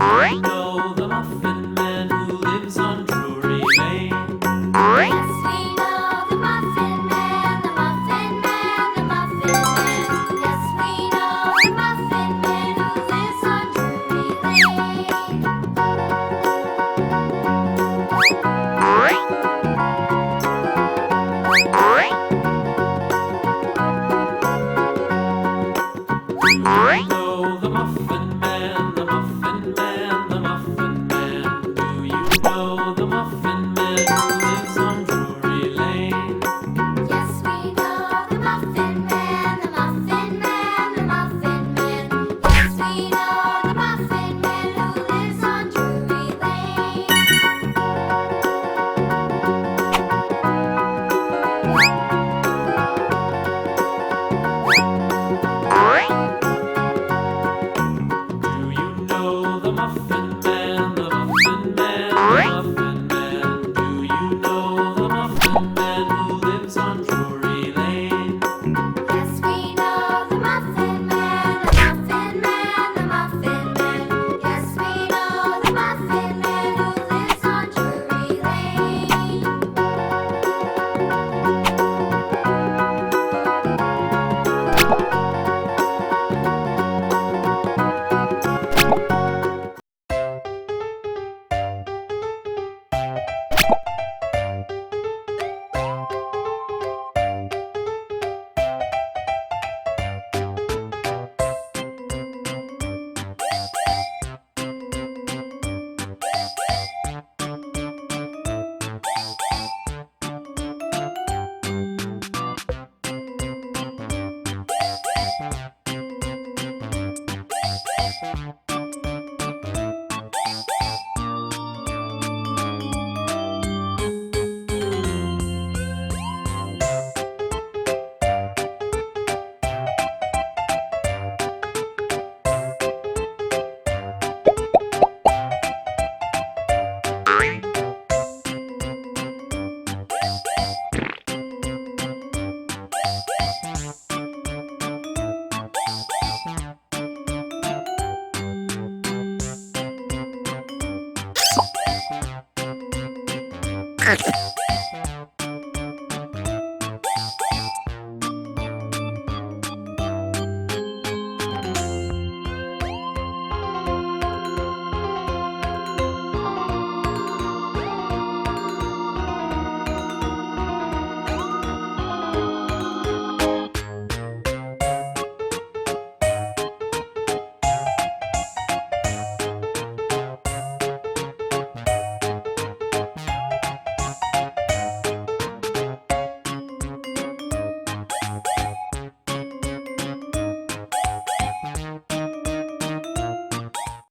you know the Muffin Man who lives on Drury Lane? Yes, we know the Muffin Man, the Muffin Man, the Muffin Man. Yes, we know the Muffin Man who lives on Drury Lane. You know the Muffin Man, the Muffin Man, the Muffin Man. Do you know the Muffin Man who lives on Drury Lane? Yes, we know the Muffin Man, the Muffin Man, the Muffin Man. Yes, we know the Muffin Man who lives on Drury Lane. Do you know the Muffin Man, the Muffin Man, the Muffin Man? Do you know the Muffin Man who lives on Drury Lane? Yes, we know the Muffin Man, the Muffin Man, the Muffin Man. Yes, we know the Muffin Man who lives on Drury Lane. Okay.